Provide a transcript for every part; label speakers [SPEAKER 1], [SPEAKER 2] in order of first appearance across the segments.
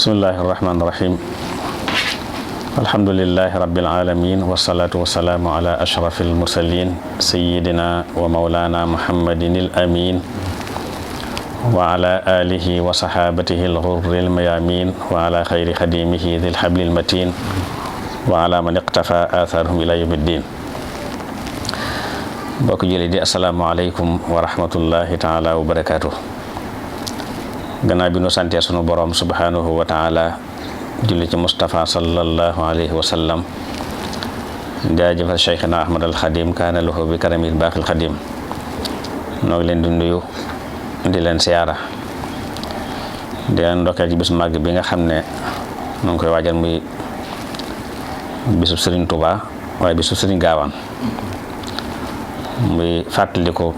[SPEAKER 1] bismillahi irrahmani irrahim alhamdulilahi rabbil alamin wasalaatu wasalaamu ala ashraf almursalin sayidina wa maulana muhammadin al amin wa ala alihi wa sahabatihi alghurri almayamin wa ala xayri xadimihi dil habli almatin wa ala man iqtafa atharhum ila yawmi ddin. mbokk julli di assalaamu aleykum wa rahmatullahi taala wa barakatuh. gannaaw bi nu santee sunu borom subhanahu wa taala julli ci Mustafa sallallahu alayhi wa sallam jaajëfal cheikhina ahmad al xadim kaana lahu bi karamil baaxil xadim noo ngi leen di nuyu di leen siyaara di leen ndokkeel ci bis màgg bi nga xam ne nu ngi koy waajal muy bisub Sëriñ Tuubaa waaye bisub Sëriñ Gaawaan muy fàttaliku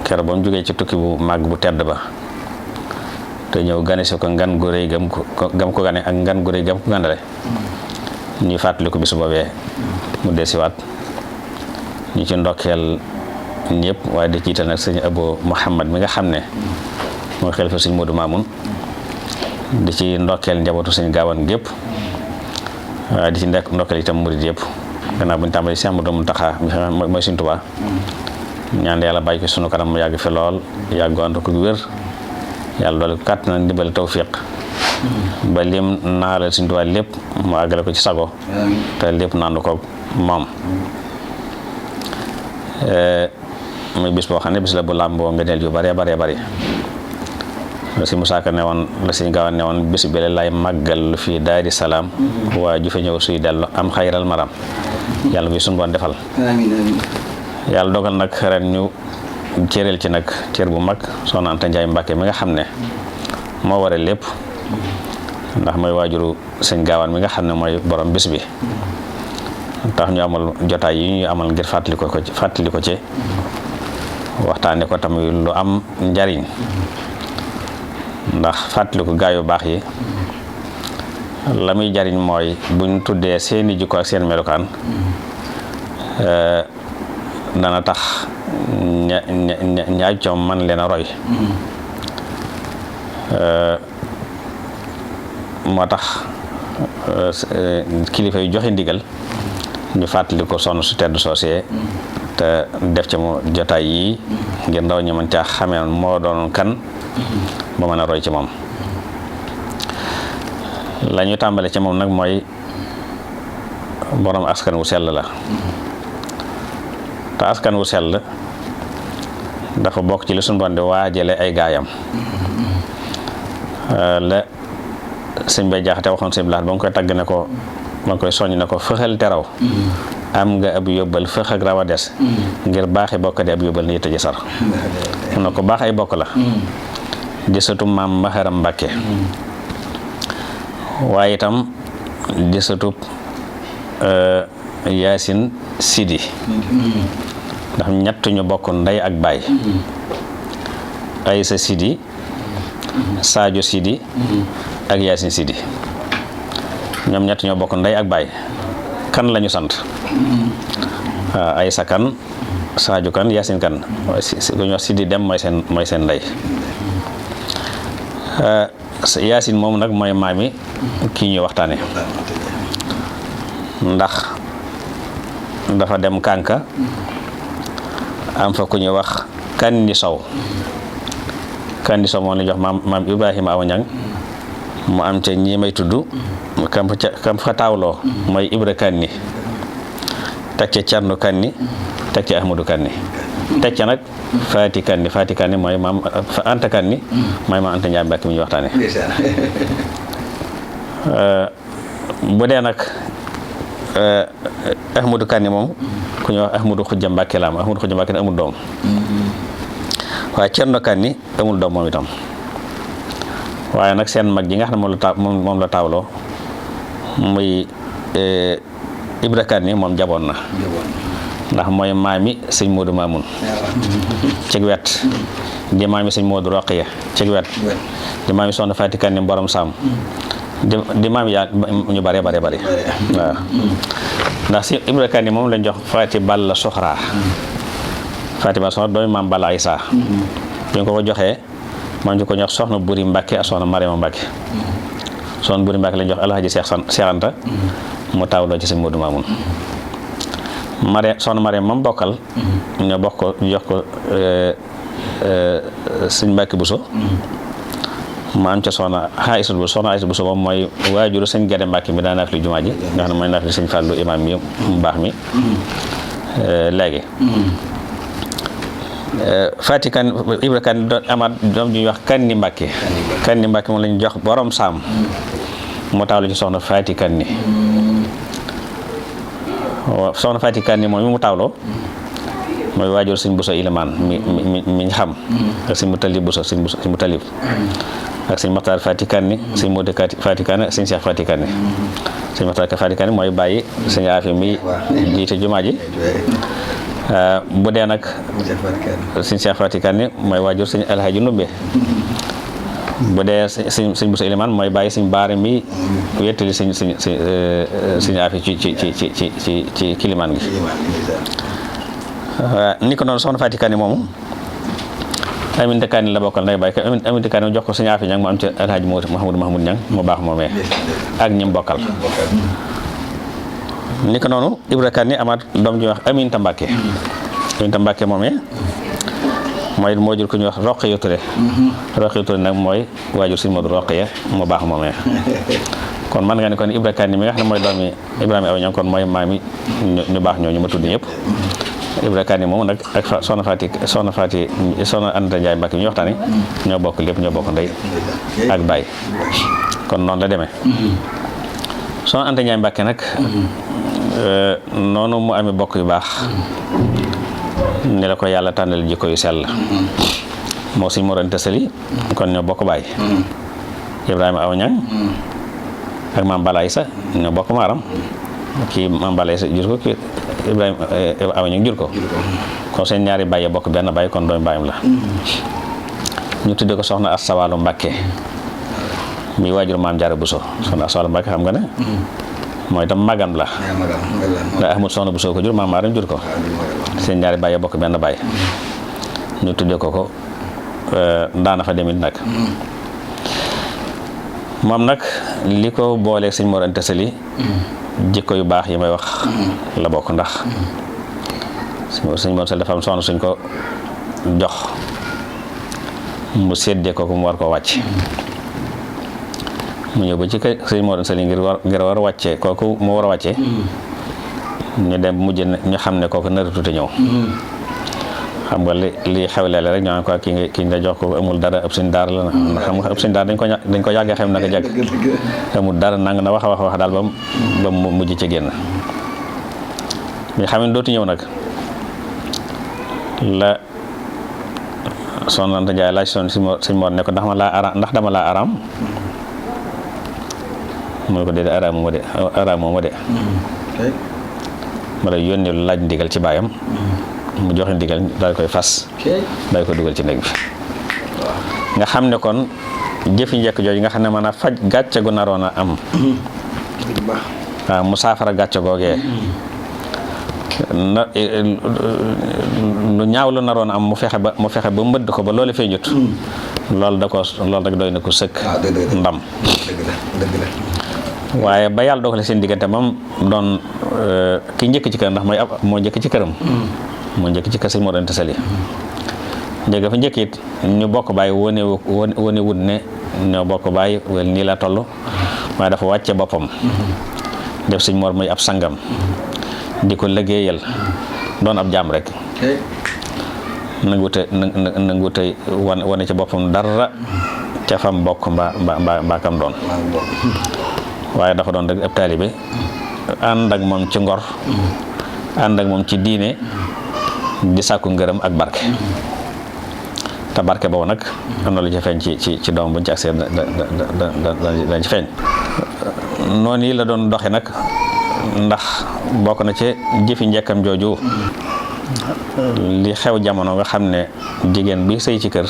[SPEAKER 1] keroog ba mu jógee ci tukki bu màgg bu tedd ba te ñëw gane si ko ngan gu rëy gam ko gane ak ngan gu rëy gam ko ganale ñuy fàttaliku bisu boobee mu desiwaat ñu ci ndokkeel ñëpp waaye di jiital nag sëñ Abo Muhammad mi nga xam ne mooy xalifa sëñ Modou Mamoun di ci ndokkeel njabootu sëñ Gaawaan gépp waaye di ci ndokkeel itam murid yëpp gannaaw bu ñu tàmbali si Amadou Muntaxa mi xam mooy Sëñ Tuubaa ñaan yàlla bàyyi ko sunu kanam mu yàgg fi lool yàgg ànd ko wér yàlla doole kàtt na ndimbali tawfiq ba lim naalal Sëñ Tuubaa lépp mu àggale ko ci sago te lépp naandu ko moom muy bis boo xam ne bis la bu làmboo ngëneel yu bare bari la si Musaa Ka ne woon la Sëñ Gaawaan ne woon bis bi lay màggal fii Daari Salaam waa ju fa ñëw suy dellu am xayral maram yàlla bi suñu boon defal yàlla dogal nag ren ñu cëreel ci nag cër bu mag Soxna Anta Njaay Mbàkke mi nga xam ne moo waral lépp ndax mooy waajuru Sëñ Gaawaan mi nga xam ne mooy borom bis bi tax ñu amal jotaay yi ñu amal ngir fàttali ko ci waxtaane ko tamit lu am njariñ ndax fàttali ko gaa yu baax yi la muy jariñ mooy buñ tuddee seeni jikko ak seen melukaan dana tax ñaaj coom man leen a roy moo tax kilifa yu joxe ndigal ñu fàttali ko sonn su tedd soosee te def ca mu jotaay yi ngir ndaw ñi mën caa xamee moo doon kan ba mën a roy ci moom la ñu tàmbale ci moom nag mooy borom askan wu sell la te askan wu sell dafa bokk ci li suñu bon di waajale ay gaayam la sëñ Bay Jaxate waxoon sëñ Bilaat ba mu koy tagg ne ko ba mu koy soññ ne ko fëxal teraw am nga ab yóbbal fëx ak raw a des ngir baaxi bokk di ab yóbbal ni tëji sar mun na ko baax ay bokk la di sëtu maam Maharam Mbàkke waaye itam di sëtu Yaasin Sidi ndax ñett ñu bokk ndey ak baay Aysa Sidi Sadio Sidi ak Yaasin Sidi ñoom ñett ñoo bokk ndey ak baay kan lañu sant waaw Aysa kan Sadio kan Yaasin kan ku ñu wax Sidi dem mooy seen ndey Yaasin moom nag mooy maami kii ñuy waxtaane ndax dafa dem Kànka am fa ku ñuy wax Kandi Sow moom la jox maam Ibrahima Awa Ñang mu am ca ñi may tudd kam fa taawloo mooy Ibra Kanni teg ca Cerno Kanni teg ca Ahmadu Kanni teg ca nag Faati Kanni mooy maam Anta Kanni mooy maam Anta Njaay Mbàkke mi ñu waxtaane bu dee nag Ahmadu Kanni moom ku ñuy wax Ahmadu Xujja Mbàkke la am Ahmadu Xujja Mbàkke amul doom waaye Cerno Kanni amul doom moom itam waaye nag seen mag ji nga xam ne moom la taawloo muy Ibra Kanni moom jaboon na ndax mooy maami sëñ Modou Mamoun cig wet di maami sëñ Modou Roqiya cig wet di maami soxna Faati Kanni borom Sam di maami yaa ñu bare waaw ndax si Ibra Kanni moom lañ jox Faati Balla Soxra Faati Balla Soxra doomi maam Balla Aysa bi ñu ko joxee moom ñu ko ñox soxna Buri Mbàkke ak soxna Mariama Mbàkke soxna Buri Mbàkke lañ jox Alhaji Seex Anta mu taawloo ci sëñ Modou Mamoun soxna Mariam mam bokkal ñoo bokk ko jox ko sëñ Mbàkke Buso ma am ca soxna Aïssa Buso moom mooy waajuru sëñ Gede Mbàkke mi daa naaf li jumaa ji nga xam ne mooy naaf li sëñ Fàllu imaam mi mu baax mi léegi Fati Kan Ibra Kan doon amaat doom ju ñuy wax Kanni Mbàkke moom lañ jox borom saam moo taawlu ci soxna Fati Kanni soxna Fati Kanni moom mi mu taawloo mooy waajur sëñ Buso Ilimaan mi ñu xam ak sëñ mu talib Buso sëñ mu talib ak sëñ Maxtaar Fati Kanni sëñ Modou Fati Kanni ak sëñ Cheikh Fati Kanni sëñ Maxtaar Fati Kanni mooy bàyyi sëñ Afi mi jiite jumaa ji bu dee nag sëñ Cheikh Fati Kanni mooy waajur sëñ Alhaji Ndumbe bu dee sëñ Buso Ilimaan mooy bàyyi sëñ Baare mi wettali sëñ Afi ci kilimaan gi ni ko noonu soxna Fati Kanni moomu Aminta Kanni la bokkal nday bàyyi Aminta Kanni jox ko sëñ Afi Ñang mu am ci Alhaji Mahmoud Ñang mu baax moomee ak ñim bokkal ni ko noonu Ibra Kanni amaat doom ji wax Aminta Mbàkke moomee moo jur ku ñuy wax Roqiya Ture Roqiya Ture nag mooy waajur sëñ Modou Roqiya mu baax moomee kon man nga ni kon Ibra Kanni mi nga xam ne mooy doomi Ibrahima Aw Ñang kon mooy maami ñu baax ñooñu ma tudd ñëpp Ibra Kanni moom nag ak soxna Anta Njaay Mbàkke mi ñu waxtaane ñoo bokk lépp ñoo bokk ndey ak baay kon noonu la demee soxna Anta Njaay Mbàkke nag noonu mu amee bokk yu baax ni la ko yàlla tànnal jikko yu sell moo suñ Mor Anta Sali kon ñoo bokk baay Ibrahima Aw Ñang ak Maam Bala Isa ñoo bokk maaram kii Maam Bala Isa jur ko kii Ibrahima Aw Ñang jur ko kon seen ñaari baay ya bokk benn baay kon doomu baayam la ñu tuddee ko soxna Asta Waalo Mbàkke mi waajur Maam Jaara Buso soxna Asta Waalo Mbàkke xam nga ne mooy tam magam la ndax Ahmadu soxna Buso ko jur Maam Maaram jur ko seen ñaari baay ya bokk benn baay ñu tuddee ko daana fa demit nag moom nag li ko booleeg sëñ Mor Anta Sali jikko yu baax yi may wax la bokk ndax sëñ Mor Sali dafa am soxna suñ ko jox mu séddee ko mu war koo wàcc mu ñëw ba ci kër sëñ Mor Anta Sali ngir war a wàccee kooku mu war a wàccee ñu dem mujj ñu xam ne kooku naratu te ñëw xam nga li xewleele rek ñoo naan ko kii nga jox ko amul dara ëpp sëñ daara la na xam nga ëpp sëñ daara dañ ko yàggee xam naka jàgg amul dara nang na wax daal ba mu mujj ci génn mi xam ne dootu ñëw nag la Soxna Anta Njaay laaj sëñ Mor ne ko ndax dama laa araam mu ne ko déedéet araamoo ma de ma lay yónni laaj ndigal ci baayam mu joxe ndigal daal koy fas daal ko dugal ci néeg bi nga xam ne kon jëfi njëkk jooju nga xam ne mën a faj gàcce gu naroon a am waaw mu saafara gàcce googee lu ñaaw lu naroon a am mu fexe ba mbëdd ko ba loolu feeñut loolu rek doy na ko sëkk ndam waaye ba yàlla doogale seen diggante moom doon ki njëkk ci kër ndax moo njëkk ci këram moo njëkk ci kër sëñ Mor Anta Sali njëkk fa njëkk it ñu bokk bàyyi wane wut ne ñoo bokk bàyyi wel nii la toll waaye dafa wàcce boppam def sëñ Mor muy ab sangam di ko liggéeyal doon ab jaam rek nanguute wane ci boppam dara ca fam bokk mbaa kam doon waaye dafa doon rek ab taalibe ànd ak moom ci ngor ànd ak moom ci diine di sàkku ngërëm ak barke te barke boobu nag am na lu ci feeñ ci doom buñ ci agsee dañ ci feeñ noonu yi la doon doxe nag ndax bokk na ci jëfi njëkkam jooju li xew jamono nga xam ne jigéen bi sëy ci kër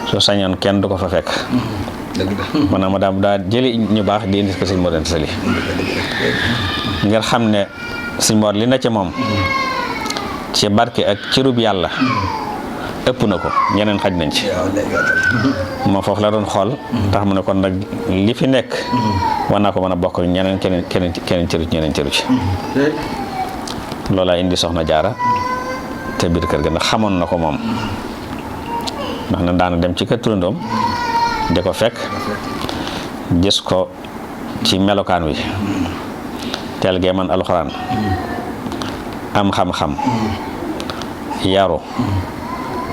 [SPEAKER 1] su sañoon kenn du ko fa fekk maanaam ma daa jëli ñu baax di indi ko sëñ Mor Anta Sali ngir xam ne sëñ Mor li na ci moom ci barke ak cërub yàlla ëpp na ko ñeneen xaj nañ ci moom foofu la doon xool tax mu ne kon nag li fi nekk war naa ko mën a bokk ñeneen keneen cëru ci ñeneen cëru ci loolaa indi soxna jaara te biir kër ga ndax xamoon na ko moom ndax na daana dem ci kër turandoom di ko fekk gis ko ci melokaan wi teel gee man alxuraan am xam-xam yaru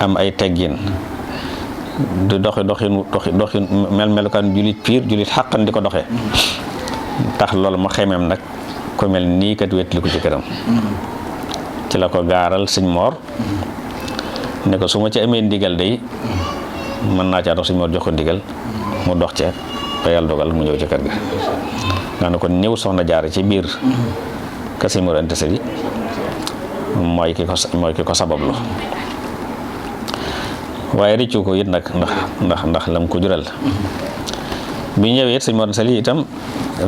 [SPEAKER 1] am ay teggin di doxin melokaan julit piir julit xàqan di ko doxee tax loolu ma xemeem nag ko mel nii kat wetli ko ci këram ci la ko gaaral sëñ Moor ne ko su ma ci amee ndigal day mën naa caa dox sëñ Moor jox ko ndigal mu dox ca ba yàlla dogal mu ñëw ci kër ga nga ne kon ñëw soxna Jaara ci biir ka sëñ Moor Anta Sali mooy ki ko sabablu waaye rëccu ko it nag ndax lam ko jural bi ñëwee it sëñ Moor Anta Sali itam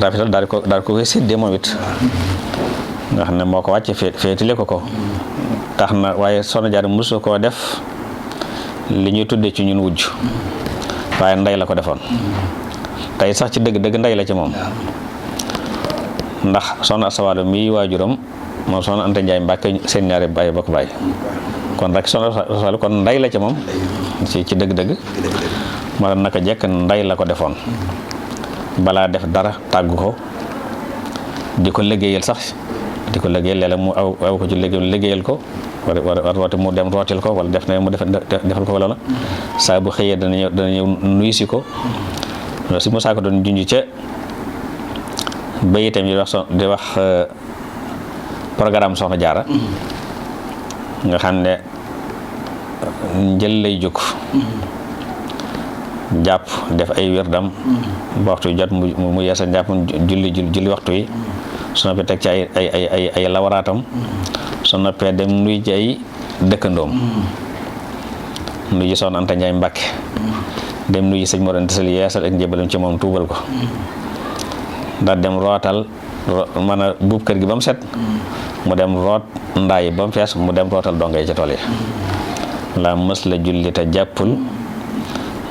[SPEAKER 1] rafetal daal ko koy séddee moom it nga xam ne moo ko wàcce féetile ko tax na waaye soxna Jaara mosu koo def li ñuy tuddee ci ñun wujj waaye ndey la ko defoon tey sax ci dëgg ndey la ci moom ndax soxna Asawaalo mi waajuram moom soxna Anta Njaay Mbàkke seen ñaari baay bokk baay kon rek soxna Asawaalo kon ndey la ci moom ci dëgg moo tax naka jekk ndey la ko defoon balaa def dara tàggu ko di ko liggéeyal sax di ko liggéeyal léeg-léeg mu aw ko ci liggéeyal ko war rooti mu dem rootil ko wala def na mu defal ko wala saa bu xëyee dana ñëw nuyu si ko loolu si Musaa ko doon junj ca bayitam di wax programme soxna Jaara nga xam ne njël lay jóg jàpp def ay wérdam ba waxtu jot mu yeesal jàpp julli waxtu yi su noppee teg ci ay lawaraatam su noppee dem nuy ji ay dëkkandoom nuy ji soxna Anta Njaay Mbàkke dem nuy ji sëñ Mor Anta Sali yeesal ak njëbalam ci moom tuubal ko ndax dem rootal mën a buub kër gi ba mu set mu dem root ndaay ba mu fees mu dem rootal donga yi ca tool yi la mës la julli te jàppul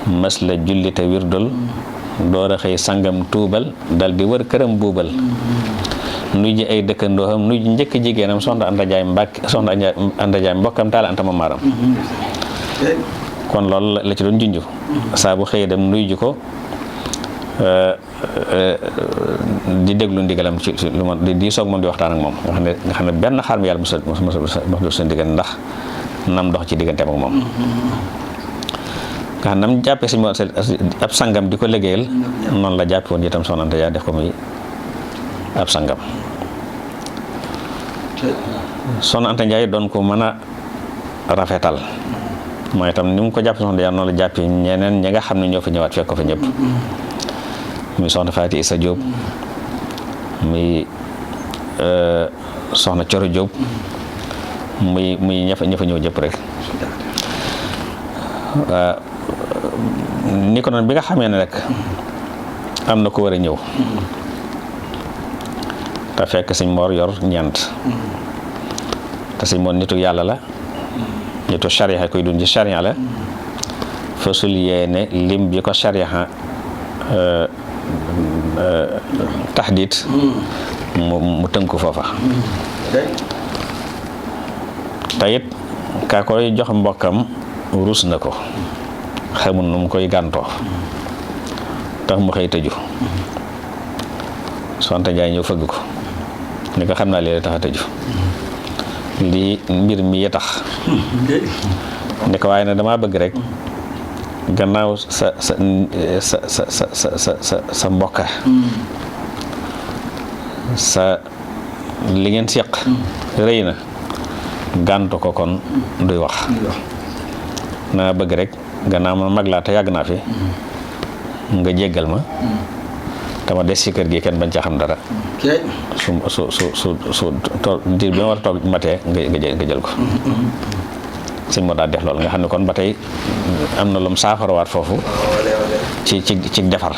[SPEAKER 1] mës la julli te wirdul door a xëy sangam tuubal dal di wër këram buubal nuy ji ay dëkkandoo xam nuy ji njëkk jigéenam soxna Anta Njaay Mbàkke soxna Anta Njaay mbokkam taala Anta Mamaaram kon loolu la ci doon junj saa bu xëy dem nuy ji ko di déglu ndigalam ci lu ma di soog moom di waxtaan ak moom nga xam ne benn xaar mi yàlla mos seen diggante ndax nam dox ci digganteem ak moom nga xam nam jàppee sëñ ab sangam di ko liggéeyal noonu la jàppe woon itam soxna Anta Njaay def ko muy ab sangam soxna Anta Njaay doon ko mën a rafetal mooy itam ni mu ko jàppe soxna Jaara noonu la jàppe ñeneen ñi nga xam ne ñoo fa ñëwaat fekk ko fa ñëpp muy soxna Faati Isa Jóob muy soxna Coro Jóob muy ña fa ñëw jëpp rek ni ko noonu bi nga xamee ne rek am na ko war a ñëw te fekk sëñ Moor yor ñeent te sëñ Moor nitu yàlla la nitu sariya koy dund ci sariya la fasul yéene lim bi ko sariya taxdiit mu tënku foofa te it kaa koy jox mbokkam rus na ko xamul nu mu koy gàntoo tax mu xëy tëju Soxna Anta Njaay ñëw fëgg ko ni ko xam naa lii tax a tëju lii mbir mi ya tax ni ko waaye nag damaa bëgg rek gannaaw sa mbokka sa li ngeen seq rëy na gàntu ko kon duy wax naa bëgg rek gannaaw man mag laa te yàgg naa fi nga jéggal ma dama des ci kër gi kenn bañ ca xam dara su diir bi ma war a toog matee nga jël ko sëñ moo daal def loolu nga xam ne kon ba tey am na lum saafarawaat foofu ci defar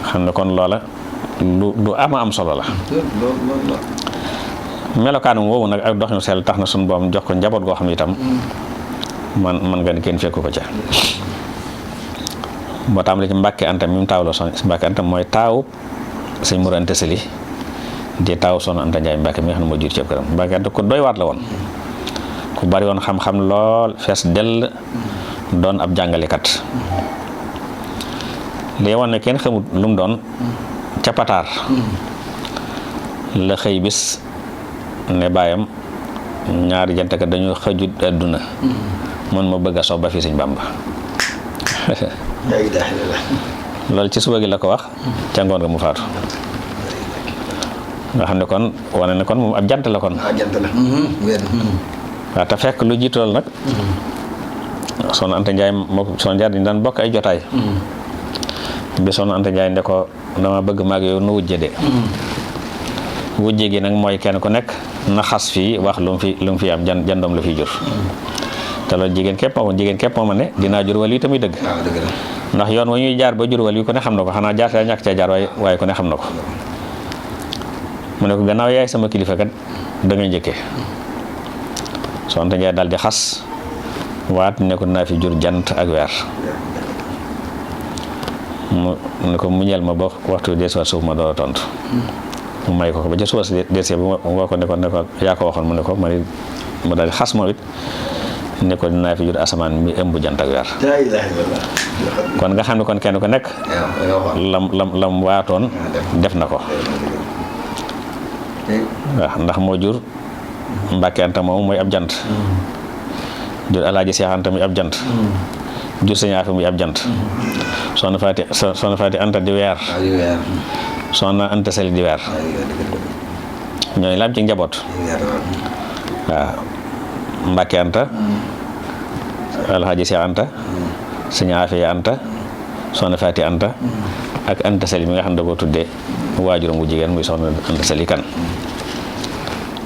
[SPEAKER 1] xam ne kon loola lu am solo la melokaanum woowu nag ak doxinu sell tax na suñu boom jox ko njaboot goo xam ne itam man nga ne kenn fekku ko ca. boo tàmbalee ci Mbàkke Anta mi mu taawloo soxna Mbàkke Anta mooy taawu sëñ Mor Anta Sali di taawu soxna Anta Njaay Mbàkke mi nga xam ne moo jur ci ab këram. Mbàkke Anta ko doy waat la woon ku bari woon xam-xam lool fees dell doon ab jàngalekat. li woon ne kenn xamut lu mu doon ca Pataar la xëy bis ne baayam ñaari jantaka dañoo xëjut àdduna mën ma bëgg a sob ba fii sëñ Bàmba loolu ci suba gi la ko wax ca ngoon nga mu faatu nga xam ne kon wane ne kon moom ab jant la kon waaw te fekk lu jiitool nag Soxna Anta Njaay moo Soxna Njaay dañu daan bokk ay jotaay bi Soxna Anta Njaay ne ko dama bëgg maag yow nu wujje de wujje gi nag mooy kenn ku nekk na xas fii wax lu mu fi am jandoom la fiy jur te loolu jigéen képp moo ma ne dinaa jur wal yi tamit dëgg ndax yoon wa ñuy jaar ba jur wal yi ku ne xam na ko xanaa jaar te ñàkk cee jaar waaye ku ne xam na ko mu ne ko gannaaw yaay sama kilifa kat da ngay njëkkee Soxna Anta Njaay daal di xas waat ne ko naa fi jur jant ak weer mu ne ko muñeel ma ba waxtu des wa suuf ma door a tontu mu may ko ba ca suba si des bu ma ko ne ko yaa ko waxoon mu ne ko mu daal di xas moom it ne ko dinaa fi jur asamaan mi ëmb jant ak weer kon nga xam ne kon kenn ku nekk lam waatoon def na ko waaw ndax moo jur Mbàkke Anta moom mooy ab jant jur Alaaji Seex Anta muy ab jant jur Sëñ Afi muy ab jant Soxna Faati Anta di weer Soxna Anta Sali di weer ñooñu la am ci njaboot waaw Mbàkke Anta Alaaji Seex Anta Sëñ Afi Anta Soxna Faati Anta ak Anta Sali mi nga xam ne da koo tuddee waajuram bu jigéen muy Soxna Anta Sali kan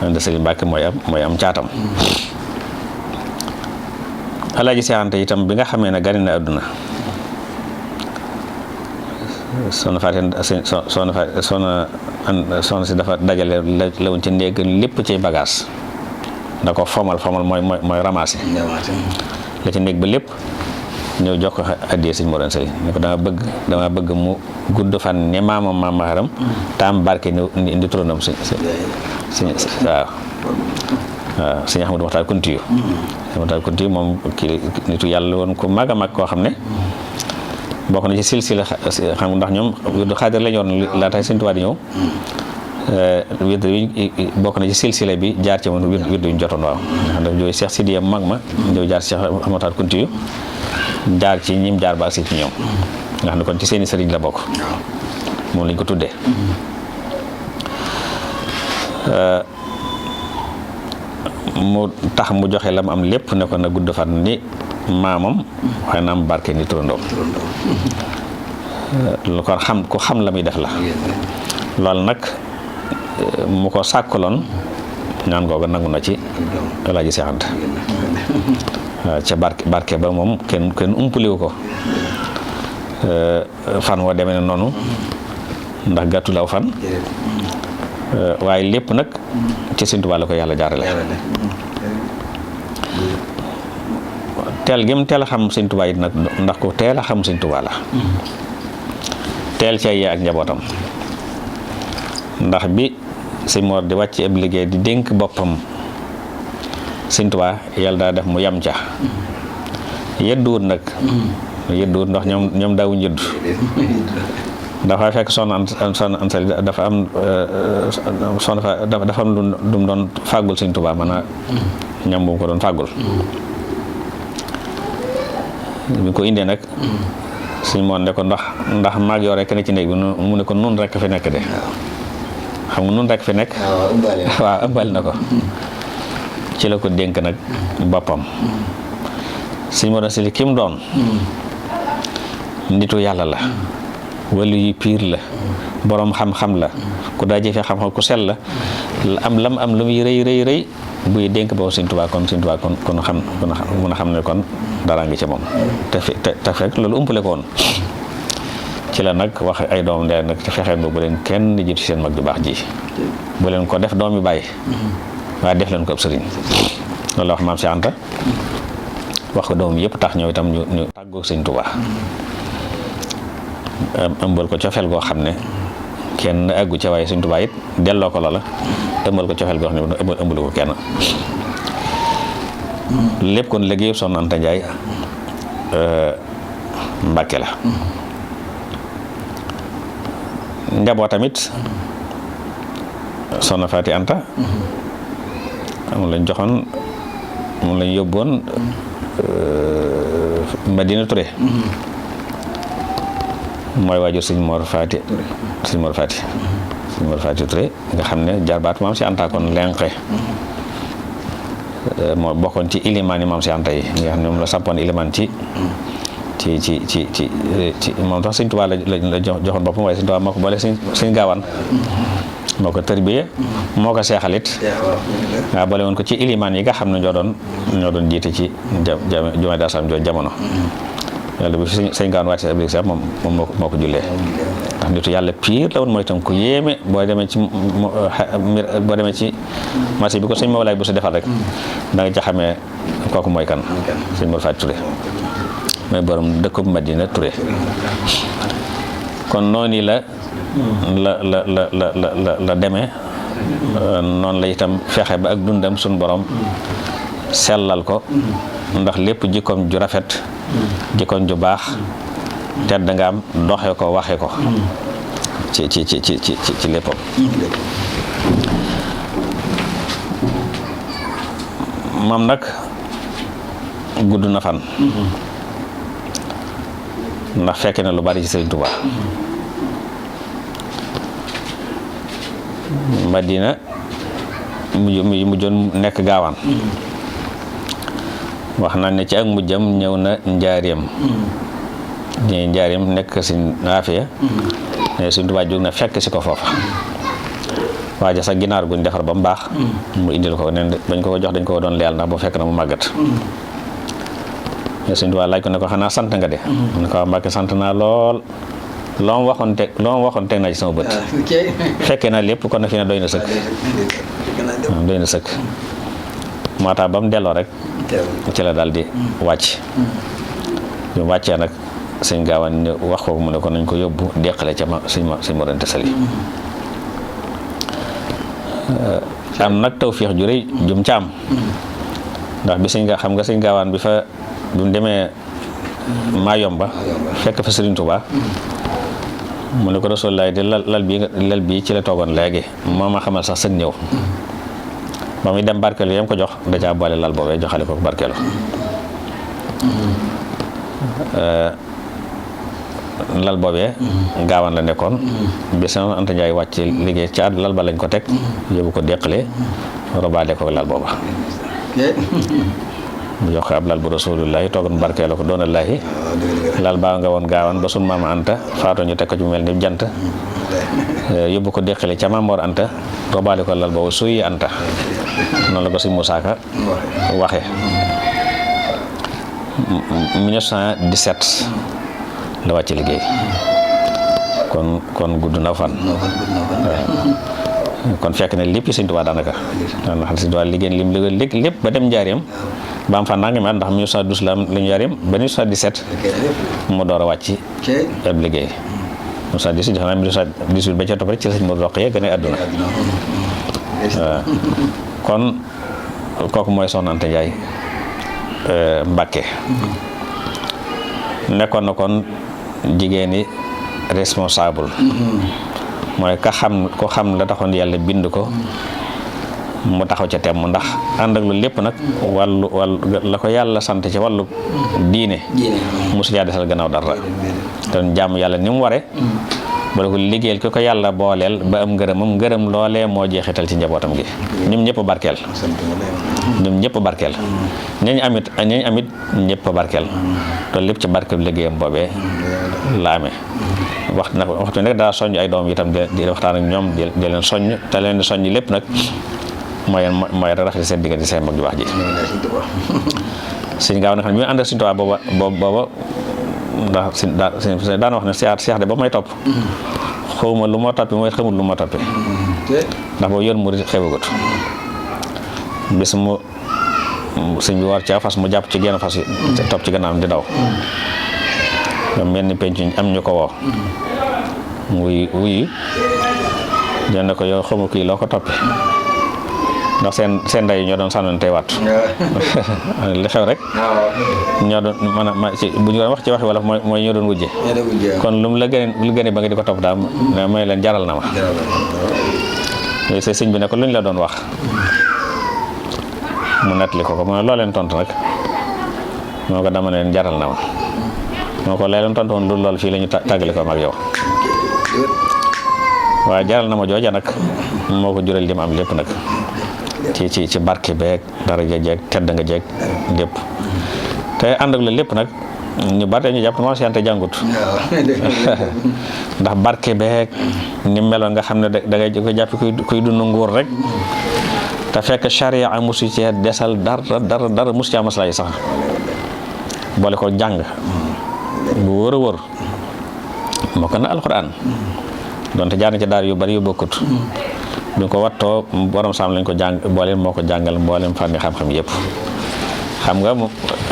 [SPEAKER 1] Anta Sali Mbàkke mooy am caatam. Alaaji Seex Anta itam bi nga xamee ne gane na àdduna soxna si dafa dajale la woon ci néeg lépp ci bagage da ko fomal mooy ramassé la ci néeg ba lépp ñëw jox ko addiyee sëñ Mor Anta Sali ne ko dama bëgg mu gudd fan ne maam Maharam taam barke ni indi turanam waaw sëñ Ahmadu Maxtaar Kuntiyu moom kii nitu yàlla woon ku mag a mag koo xam ne bokk na ci silsila xam ndax ñoom wirdu xaadir la ñoroon laata sëñ Tuubaa di ñëw wirdu yi bokk na ci silsila bi jaar ci moom wirdu yu ñu jotoon waaw xam ne yooyu Cheikh Sidiya mag ma ñëw jaar ci Cheikh Ahmadu Maxtaar Kuntiyu jaar ci ñim jaar ba si ci ñoom nga xam ne kon ci seeni sëriñ la bokk moom lañ ko tuddee mu tax mu joxe la mu am lépp ne ko na gudd fan ni maamam waaye na am barke ni turandoom lu ko ku xam la muy def la loolu nag mu ko sàkkaloon ñaan googu nangu na ci Alaaji Seex Anta waaw ca barke ba moom kenn umpaliwu ko fan woo demee ne noonu ndax gàttu law fan waaye lépp nag ci Sëñ Tuubaa la ko yàlla jaarale teel gi mu teel a xam Sëñ Tuubaa it nag ndax ku teel a xam Sëñ Tuubaa la teel ca yee ak njabootam ndax bi Sëñ Mor di wàcc ab liggéey di dénk boppam Sëñ Tuubaa yàlla daa def mu yam ca yedduwut nag yedduwut ndax ñoom daawuñ yeddu dafa fekk Soxna Anta Sali dafa am dafa am lu mu doon fàggul Sëñ Tuubaa maanaam ñam bu mu ko doon fàggul bi ko indee nag Sëñ Mor ne ko ndax maag yow rek ne ci néeg bi mu ne ko nun rek fi nekk de xam nga nun rek fi nekk waaw ëmbal na ko ci la ko dénk nag boppam Sëñ Mor Anta Sali ki mu doon nitu yàlla la wala yu piir la boroom xam-xam la ku daa jëfe xam-xam ku sell la lam lu muy rëy buy dénk boobu Sëñ Tuubaa kon Sëñ Tuubaa kon mun a xam ne kon dara ngi ci moom te fekk loolu umpale ko woon ci la nag wax ay doom ndee nag te fexeen ba bu leen kenn di jiitu seen mag ju baax ji bu leen ko def doom yu bàyyi waaye def leen ko ab sëriñ loolu wax maam Seex Anta wax ko doom yëpp tax ñëw itam ñu tàggoog sëñ Tuubaa ëmbal ko cofeel goo xam ne kenn àggu ca waaye sëñ Tuubaa it delloo ko loola ëmbal ko cofeel goo xam ne ëmbalu ko kenn lépp kon liggéey Soxna Anta Ndiaye Mbàkke la njaboot tamit Soxna Faati Anta moom lañ joxoon moom lañ yóbboon Madina Touré mooy waajur sëñ Mor Faati Touré nga xam ne jarbaat maam si Anta kon lenqe moo bokkoon ci ilimaan yi maam si Anta yi nga xam ne moom la sampoon ilimaan ci moom tax sëñ Tuubaa la joxoon boppam waaye sëñ Tuubaa moo ko boole sëñ Gaawaan moo ko tërbiye moo ko seexalit waaw boole woon ko ci ilimaan yi nga xam ne ñoo doon jiite ci jumaa Daaru Salaam jooju jamono yàlla bi fi sëñ Gaawaan wàcc ablik sax moom moo ko jullee ndax nitu yàlla piir la woon mooy itam ku yéeme boo demee ci marché bi ko sëñ Mawlaay bu sa defal rek da nga ca xamee kooku mooy kan sëñ Mor Faati Touré mooy borom dëkkub Madina Touré kon noonu la demee noonu la itam fexe ba ak dundam suñ borom sellal ko ndax lépp jikkoom ju rafet jikkoom ju baax tedd nga am doxe ko waxe ko ci léppam moom nag gudd na fan ndax fekke na lu bari ci Sëriñ Tuubaa Madina mujjoon nekk Gaawaan wax naa ne ci ak mujjam ñëw na Njaaréem nekk Sëriñ Aafiya ne Sëriñ Tuubaa jóg na fekk si ko foofa waaja sax ginaar guñ defar ba mu baax mu indil ko nen bañ ko jox dañ ko doon leel ndax bu fekk na mu màggat Sëriñ Tuubaa laaj ko ne ko xanaa sant nga de mu ne ko Mbàkke sant naa lool loo ma waxoon teg naa ci sama bët fekkee naa lépp kon na fi ne doy na sëkk moo tax ba mu delloo rek ci la daal di wàcc ñu wàccee nag sëñ Gaawaan wax ko mu ne ko nañ ko yóbbu deqale ca sëñ Mor Anta Sali am nag tawfeex ju rëy jum ca am ndax bi xam nga sëñ Gaawaan bi mu demee Mayomba fekk fa Sëriñ Tuubaa mu ne ko Rasulullaah de lal bii ci la toogoon léegi moo ma xamal sax sëg ñëw ba muy dem barkeelu yam ko jox da caa boole lal boobee joxale ko barkeelu lal boobee Gaawaan la nekkoon bi Soxna Anta Ndiaye wàcc liggéey ci lal ba lañ ko teg yóbbu ko deqale robaale ko lal booba mu jox ko ab lal bu Rasulullaah toogoon barkeelu ko doonallaahi lal baa nga woon Gaawaan ba sun maama Anta faatoo ñu teg ko ci mel ni jant yóbbu ko deqale ca Maam Mor Anta robaale ko lal boobu suy Anta noonu la ko sëñ Musaa Ka waxe 1917 la wàcc liggéey kon gudd na fan kon fekk na lépp Sëñ Tuubaa daanaka ndax Sëñ Tuubaa liggéey lim liggéey lépp ba dem Njaaréem ba am fa nangami at ndax 1912 la am la Njaaréem ba 1917 mu door a wàcc ab liggéey 1918 jox naa 1918 ba ca topp rek ci sëñ Modou Rokhaya gën a àdduna waaw kon kooku mooy Soxna Anta Ndiaye Mbàkke nekkoon na kon jigéeni responsable mooy ko xam la taxoon yàlla bind ko mu taxaw ca temm ndax ànd ak loolu lépp nag wàllu la ko yàlla sant ci wàllu diine mosu caa desal gannaaw dara doon jàmm yàlla ni mu ware bala ko liggéeyal ki ko yàlla booleel ba am ngërëm loolee moo jeexital ci njabootam gi ñoom ñëpp barkeel ñañ amit ñëpp barkeel loolu lépp ci barkeel liggéeyam boobee la amee waxtu nekk daa soññ ay doom itam di waxtaan ak ñoom di leen soññ te leen di soññ lépp nag mooy rafet seen diggante seen mag ju baax ji sëñ Gaaw na xam ne bi mu ànd ak Sëñ Tuubaa booba ndax daan wax ne seex de ba may topp xawma lu ma toppi mooy xamul lu ma toppi ndax boobu yoon murid xewagut bis mu sëñ bi war ca fas mu jàpp ci genn fas yi topp ci gannaam di daw nga mel ni penc am ñu ko woo wuyu jënd ko yow xamu kii loo ko toppe ndax seen ndey ñoo doon sànnoon tey waat li xew rek ñoo doon man ci bu ñu doon wax ci waxi wala mooy ñoo doon wujje kon lu gëne ba nga di ko topp daal mooy leen jaral na ma léegi sëñ bi ne ko luñ la doon wax mu nettali ko mu ne loo leen tontu nag moo ko dama ne leen jaral na ma moo ko lee leen tontu woon loolu fii la ñu tàggale ko mag yow waaye jaral na ma jooja nag moo ko jural li ma am lépp nag ci barke beeg daraja jeeg tedd nga jeeg lépp te ànd ak la lépp nag ñu bari ñu jàpp Maam Cheikh Anta jàngut ndax barke beeg ni meloon nga xam ne da ngay ko jàpp kuy dund nguur rek te fekk charia musu ci desal dara musu ci maslaa yi sax boole ko jàng bu wër a wër moo ko na alxuraan donte jaar na ci daar yu bari yu bokkut bi ko wattoo borom saam lañ ko jàng mbooleem moo ko jàngal mbooleem fànni xam-xam yëpp xam nga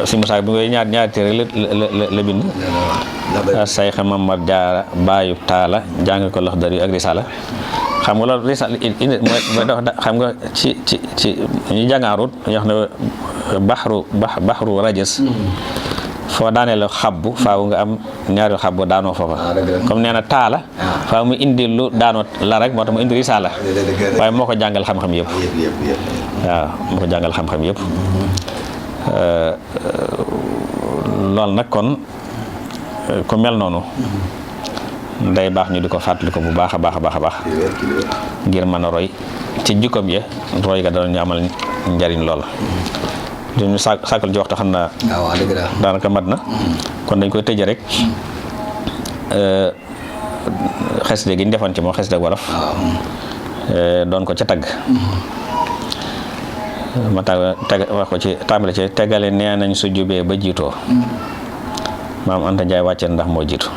[SPEAKER 1] si Musaa bi ngay ñaari téere la bind Sayx Mamad Jaara baayu taala jàng ko Laxdari ak Risaala xam nga loolu Risaala xam nga ci ñu jàngaarut ñu wax ne baxru rajas foo daanee la xabbu faaw nga am ñaari xabbu daanoo foofa comme nee na taala faaw mu indi lu daanoo la rek moo tax mu indi risaala waaye moo ko jàngal xam-xam yëpp waaw moo ko jàngal xam-xam yëpp loolu nag kon ku mel noonu day baax ñu di ko fàttali ko bu baax a baax a baax a baax ngir mën a roy ci jikkoom ya roy ga dana ñu amal njariñ lool ñu sàkkal ci waxtu xam naa daanaka mat na kon dañ koy tëje rek xasida gi ñu defoon ci moom xasida wolof doon ko ca tagg ma wax ko ci tàmbale ci tegale nee nañ su jubee ba jiitoo Maam Anta Njaay wàccee ndax moo jiitu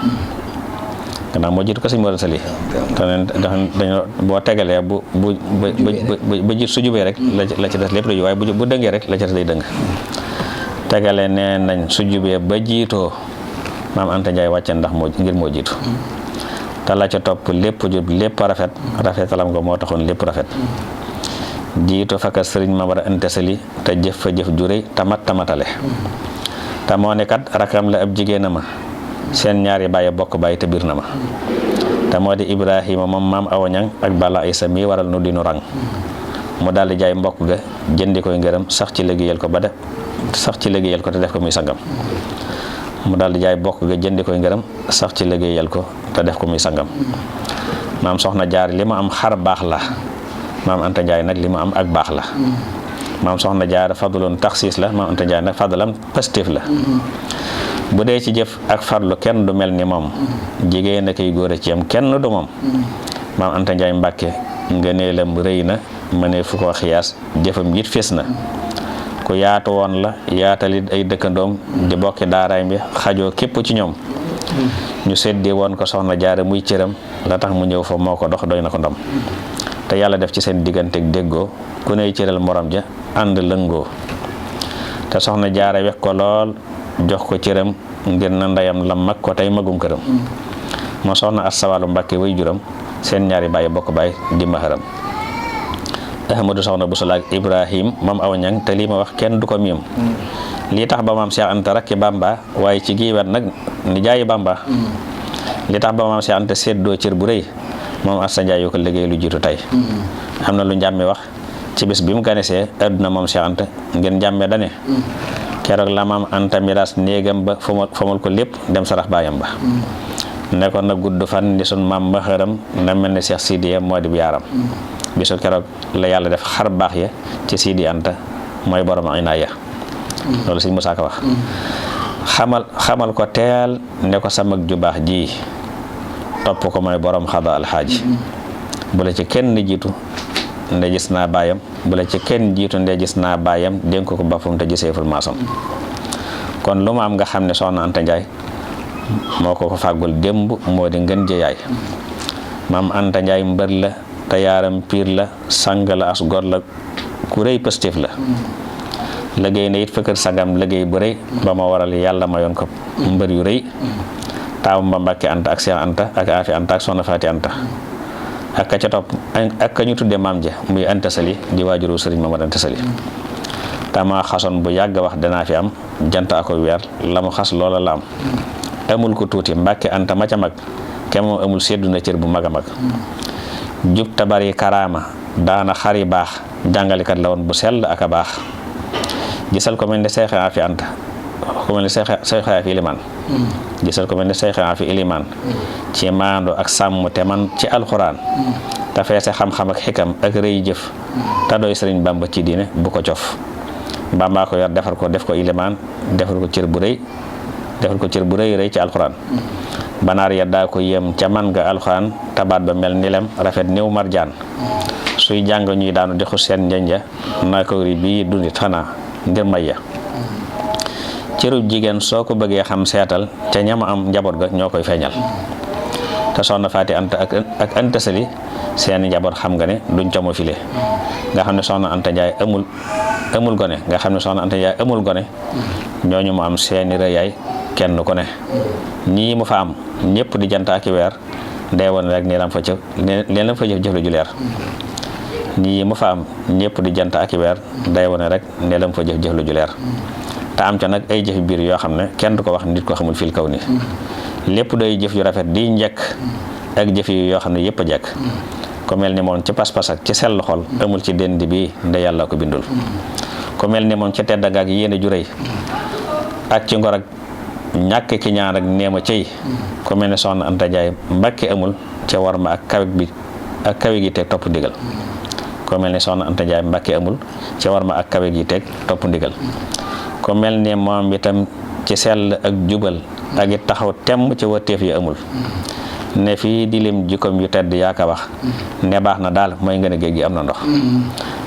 [SPEAKER 1] gannaaw moo jiitu ko sëñ Mor Sali te dañoo boo tegalee ba jiit su jubee rek la ci des lépp day waaye bu dëngee rek la ci des day dëng tegale nee nañ su jubee ba jiitoo Maam Anta Njaay wàccee ndax ngir moo jiitu te la ca topp lépp jub lépp rafetalam ko moo taxoon lépp rafet jiitu fakka sëriñ Mamar Anta Sali te jëf fa jëf ju rëy tamatale te moo ne kat rakam la ab jigéena ma seen ñaari bàyyi bokk bàyyi te biir na ma te moo di Ibrahima moom maam awañang ak Balla Aysa mi waral nu dinu rang mu daal di jaay mbokk ga jëndi koy ngërëm sax ci liggéeyal ko te def ko muy sangam mu daal di jaay mbokk ga jëndi koy ngërëm sax ci liggéeyal ko te def ko muy sangam maam soxna jaar li ma am xar baax la Maam Anta Njaay nag li ma am ak baax la maam soxna jaar fadloon taxsiis la Maam Anta Njaay nag fadlam pastéef la bu dee ci jëf ak farlu kenn du mel ni moom jigéen a koy góor a ci am kenn du moom Maam Anta Njaay Mbàkke ngëneelam rëy na mënee fu ko xiyaas jëfam it fees na ku yaatu woon la yaatalit ay dëkkandoom di bokki daaraay bi xajoo képp ci ñoom ñu seddi woon ko soxna jaara muy cëram la tax mu ñëw fa moo ko dox doy na ko ndam te yàlla def ci seen digganteeg déggoo ku ney cëral morom ja ànd lëngoo te soxna jaara wex ko lool jox ko cëram ngir na ndeyam la mag ko tey magum këram moo soxna Asawalu Mbàkke way juram seen ñaari bàyyi bokk baay di maharam Ahmadu soxna bu sulaak Ibrahim moom aw ñang te lii ma wax kenn du ko miim lii tax ba Maam Cheikh Anta rakki Bamba waaye ci giiwet nag ni jaayi Bamba li tax ba Maam Cheikh Anta séddoo cër bu rëy moom Asta Njaay yu ko liggéey lu jiitu tey am na lu njàmme wax ci bis bi mu ganesee adduna moom Cheikh Anta ngeen njàmme dane keroog la Maam Anta miraas néegam ba famul ko lépp dem sarax baayam ba nekkoon na gudd fan di sun maam maxaram na mel ne Cheikh Sidiya moo di yaaram bisu keroog la yàlla def xar baax ya ci Sidi Anta mooy borom inaaya loolu sëñ Musaa Ka wax xamal ko teel ne ko sa mag ju baax ji topp ko mooy borom xada alxaaji bu la ci kenn jiitu nde gis naa baayam bu la ci kenn jiitu nde gis naa baayam dénk ko boppam te giseeful maasam kon lu mu am nga xam ne soxna Anta Njaay moo ko fàggul démb moo di ngën jëyaay Maam Anta Njaay mbër la te yaaram piir la sang la as gor la ku rëy pëstéef la liggéey na it fa kër sagam liggéey bu rëy ba ma waral yàlla mayoon ko mbër yu rëy taawam ba Mbàkke Anta ak Seex Anta ak Afi Anta ak Soxna Faati Anta ak ka ca topp ak ka ñu tuddee maam ja muy Anta Sali di waajuru sëriñ Mamadu Anta Sali tama xasoon bu yàgg wax danaa fi am jant ako weer la mu xas loola la am amul ko tuuti Mbàkke Anta ma ca mag ke moom amul seddu na cër bu mag a mag jub tabari karaama daana xari baax jàngalekat la woon bu sell ak a baax gisal ko mel ni Seex Afi Anta ko mel ni Seex Afi Ilimaan gisal ko mel ni Seex Afi Ilimaan ci maando ak sàmm te man ci alxuraan te feese xam-xam ak xikam ak rëy jëf te doy sëriñ Bamba ci diine bu ko cof Bamba ko yor defar ko def ko Ilimaan defar ko cër bu rëy rëy ci alxuraan banaar ya daa ko yem ca man nga alxuraan tabaat ba mel ni lem rafet néew marjaan suy jàng ñuy daanu di xus seen njënja naa ko ri bii dundit xanaa ngir may ya cërub jigéen soo ko bëggee xam seetal ca ñama am njaboot ga ñoo koy feeñal te Soxna Faati Anta ak Anta Sali seeni njaboot xam nga ne duñ ca mo file nga xam ne Soxna Anta Njaay amul gone nga xam ne Soxna Anta Njaay amul gone ñooñu mu am seeni rëyaay kenn ku ne ñii mu fa am ñëpp di jant ak i weer day woon rek nee lam fa jëf jëf la ju leer ñii mu fa am ñëpp di jant ak i weer day woon rek nee lam fa jëf la ju leer te am ca nag ay jëfi biir yoo xam ne kenn du ko wax nit ko xamul fil kaw ni lépp day jëf yu rafet di njëkk ak jëf yi yoo xam ne yëpp a jekk ku mel ni moom ci pas-pas ak ci sell xol amul ci dend bi nde yàlla ko bindul ku mel ni moom ci tedd nga ak yéene ju rëy ak ci ngor ak ñàkk ki ñaan ak neema cey ku mel ne Soxna Anta Njaay Mbàkke amul ca war ma ak kawe gi teg topp ndigal ku mel ne Soxna Anta Njaay Mbàkke amul ca war ma ak kawe gi teg topp ndigal ku mel ne moom itam ci sell ak jubal ak it taxaw temm ci wërteef yi amul ne fii di lim jikkoom yu tedd yaa ka wax ne baax na daal mooy ngeen a géej gi am na ndox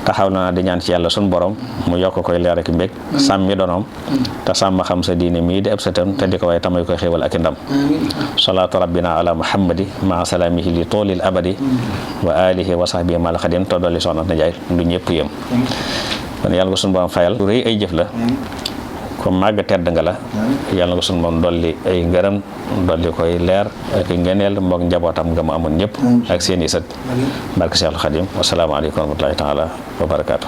[SPEAKER 1] taxaw na di ñaan ci yàlla sun borom mu yokk koy leer ak mbég sàmmi donoom te sàmm xam sa diine mii di ab sëtam te di ko waaye tamay koy xéewal ak i ndam salaatu rabbina ala muhammadi maa salaamihi li toolil abadi wa alihi wa sahbihi mal xadim to dolli Soxna Anta Njaay lu ñëpp yëm kon yàlla ko sun borom fayal lu rëy ay jëf la ko màgg tedd nga la yàlla nga sun moom dolli ay ngërëm dolli koy leer ak ngeneel moog njabootam nga mu amoon ñëpp ak seen i sët barke Seexul Xadim wasalaamaaleykum wa rahmatullahi taala wa barakaatu